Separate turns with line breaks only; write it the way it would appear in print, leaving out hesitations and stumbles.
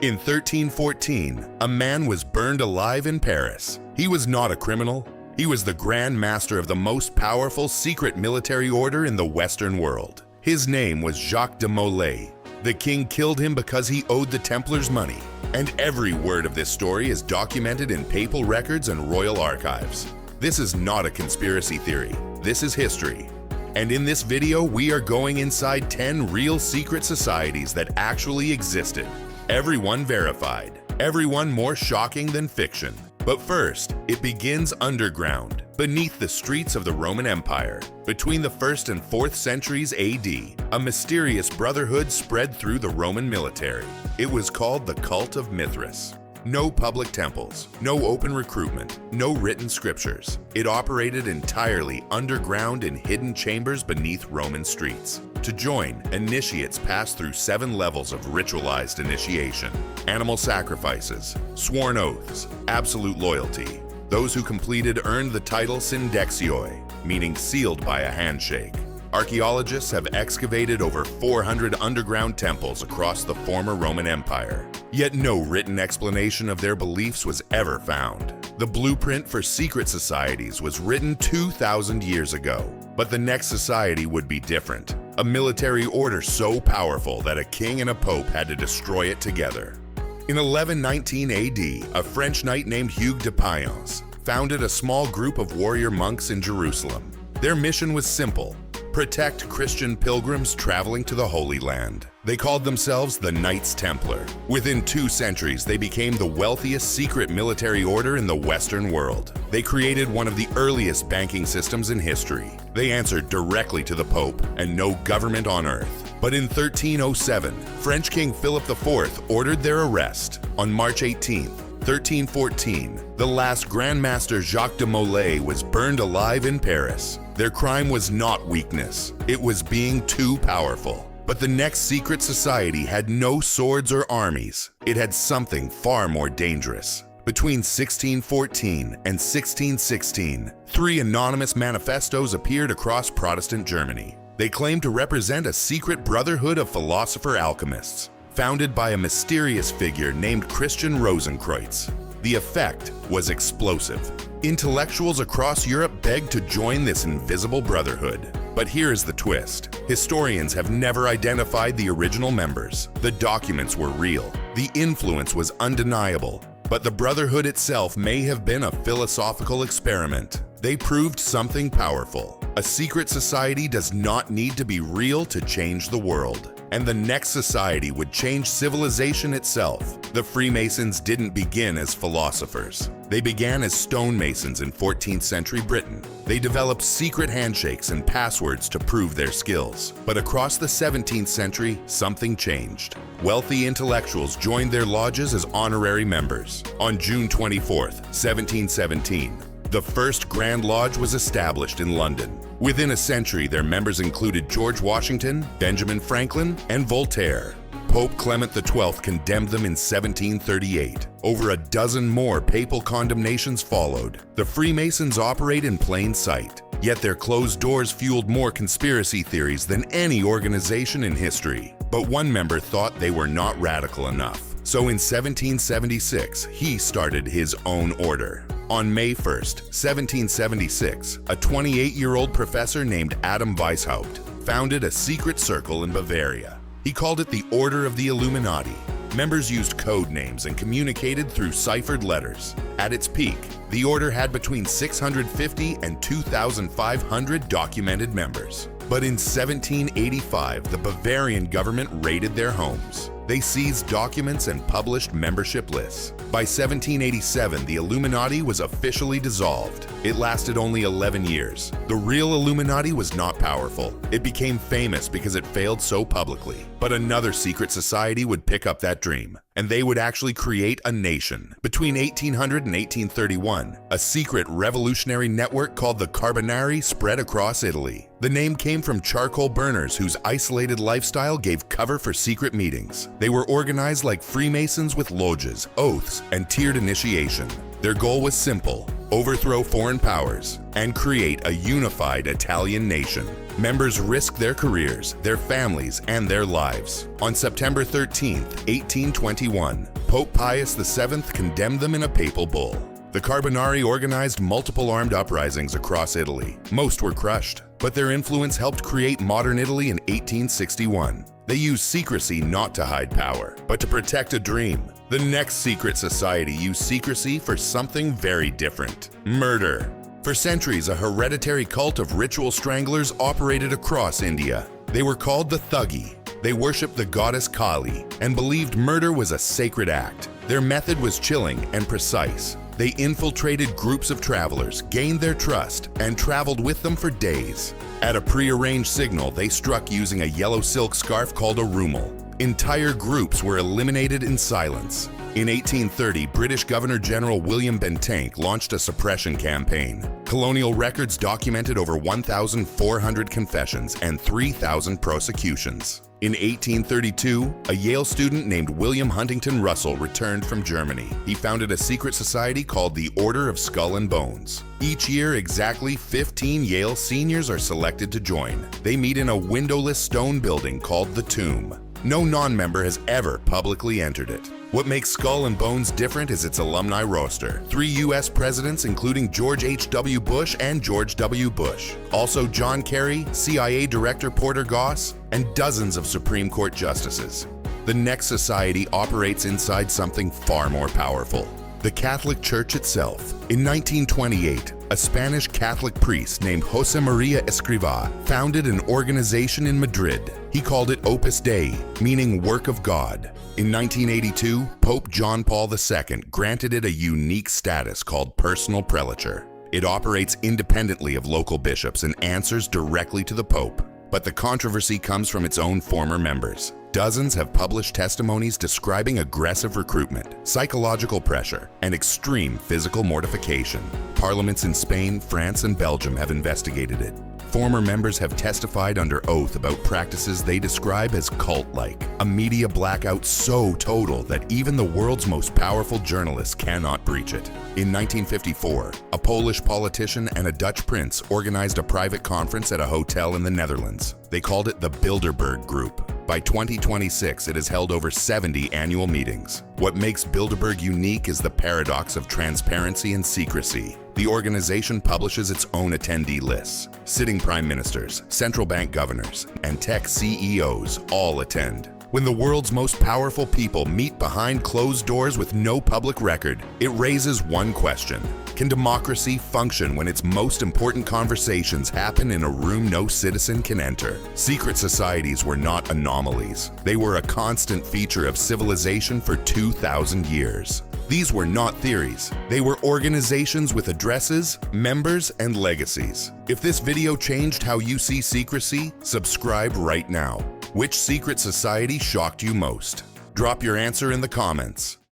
In 1314, a man was burned alive in Paris. He was not a criminal. He was the Grand Master of the most powerful secret military order in the Western world. His name was Jacques de Molay. The king killed him because he owed the Templars money. And every word of this story is documented in papal records and royal archives. This is not a conspiracy theory. This is history. And in this video, we are going inside 10 real secret societies that actually existed. Everyone verified. Everyone more shocking than fiction. But first, it begins underground, beneath the streets of the Roman Empire. Between the 1st and 4th centuries AD, a mysterious brotherhood spread through the Roman military. It was called the Cult of Mithras. No public temples, no open recruitment, no written scriptures. It operated entirely underground in hidden chambers beneath Roman streets. To join, initiates passed through 7 levels of ritualized initiation: animal sacrifices, sworn oaths, absolute loyalty. Those who completed earned the title syndexioi, meaning sealed by a handshake. Archaeologists have excavated over 400 underground temples across the former Roman Empire. Yet no written explanation of their beliefs was ever found. The blueprint for secret societies was written 2,000 years ago. But the next society would be different. A military order so powerful that a king and a pope had to destroy it together. In 1119 AD, a French knight named Hugues de Payens founded a small group of warrior monks in Jerusalem. Their mission was simple: protect Christian pilgrims traveling to the Holy Land. They called themselves the Knights Templar. Within 2 centuries, they became the wealthiest secret military order in the Western world. They created one of the earliest banking systems in history. They answered directly to the Pope and no government on earth. But in 1307, French King Philip IV ordered their arrest. On March 18, 1314, the last Grand Master Jacques de Molay was burned alive in Paris. Their crime was not weakness, it was being too powerful. But the next secret society had no swords or armies. It had something far more dangerous. Between 1614 and 1616, 3 anonymous manifestos appeared across Protestant Germany. They claimed to represent a secret brotherhood of philosopher alchemists, founded by a mysterious figure named Christian Rosenkreutz. The effect was explosive. Intellectuals across Europe begged to join this invisible brotherhood. But here's the twist. Historians have never identified the original members. The documents were real. The influence was undeniable. But the brotherhood itself may have been a philosophical experiment. They proved something powerful. A secret society does not need to be real to change the world. And the next society would change civilization itself. The Freemasons didn't begin as philosophers. They began as stonemasons in 14th century Britain. They developed secret handshakes and passwords to prove their skills. But across the 17th century, something changed. Wealthy intellectuals joined their lodges as honorary members. On June 24th, 1717, the first Grand Lodge was established in London. Within a century, their members included George Washington, Benjamin Franklin, and Voltaire. Pope Clement XII condemned them in 1738. Over a dozen more papal condemnations followed. The Freemasons operate in plain sight, yet their closed doors fueled more conspiracy theories than any organization in history. But one member thought they were not radical enough. So in 1776, he started his own order. On May 1st, 1776, a 28-year-old professor named Adam Weishaupt founded a secret circle in Bavaria. He called it the Order of the Illuminati. Members used code names and communicated through ciphered letters. At its peak, the order had between 650 and 2,500 documented members. But in 1785, the Bavarian government raided their homes. They seized documents and published membership lists. By 1787, the Illuminati was officially dissolved. It lasted only 11 years. The real Illuminati was not powerful. It became famous because it failed so publicly. But another secret society would pick up that dream, and they would actually create a nation. Between 1800 and 1831, a secret revolutionary network called the Carbonari spread across Italy. The name came from charcoal burners whose isolated lifestyle gave cover for secret meetings. They were organized like Freemasons with lodges, oaths, and tiered initiation. Their goal was simple: overthrow foreign powers, and create a unified Italian nation. Members risked their careers, their families, and their lives. On September 13, 1821, Pope Pius VII condemned them in a papal bull. The Carbonari organized multiple armed uprisings across Italy. Most were crushed, but their influence helped create modern Italy in 1861. They used secrecy not to hide power, but to protect a dream. The next secret society used secrecy for something very different: murder. For centuries, a hereditary cult of ritual stranglers operated across India. They were called the Thuggee. They worshipped the goddess Kali and believed murder was a sacred act. Their method was chilling and precise. They infiltrated groups of travelers, gained their trust, and traveled with them for days. At a prearranged signal, they struck using a yellow silk scarf called a rumal. Entire groups were eliminated in silence. In 1830, British Governor-General William Bentinck launched a suppression campaign. Colonial records documented over 1,400 confessions and 3,000 prosecutions. In 1832, a Yale student named William Huntington Russell returned from Germany. He founded a secret society called the Order of Skull and Bones. Each year, exactly 15 Yale seniors are selected to join. They meet in a windowless stone building called the Tomb. No non-member has ever publicly entered it. What makes Skull and Bones different is its alumni roster. 3 U.S. presidents, including George H.W. Bush and George W. Bush. Also John Kerry, CIA Director Porter Goss, and dozens of Supreme Court justices. The next society operates inside something far more powerful: the Catholic Church itself. In 1928, a Spanish Catholic priest named José María Escrivá founded an organization in Madrid. He called it Opus Dei, meaning work of God. In 1982, Pope John Paul II granted it a unique status called personal prelature. It operates independently of local bishops and answers directly to the Pope. But the controversy comes from its own former members. Dozens have published testimonies describing aggressive recruitment, psychological pressure, and extreme physical mortification. Parliaments in Spain, France, and Belgium have investigated it. Former members have testified under oath about practices they describe as cult-like, a media blackout so total that even the world's most powerful journalists cannot breach it. In 1954, a Polish politician and a Dutch prince organized a private conference at a hotel in the Netherlands. They called it the Bilderberg Group. By 2026, it has held over 70 annual meetings. What makes Bilderberg unique is the paradox of transparency and secrecy. The organization publishes its own attendee lists. Sitting prime ministers, central bank governors, and tech CEOs all attend. When the world's most powerful people meet behind closed doors with no public record, it raises one question: can democracy function when its most important conversations happen in a room no citizen can enter? Secret societies were not anomalies. They were a constant feature of civilization for 2,000 years. These were not theories. They were organizations with addresses, members, and legacies. If this video changed how you see secrecy, subscribe right now. Which secret society shocked you most? Drop your answer in the comments.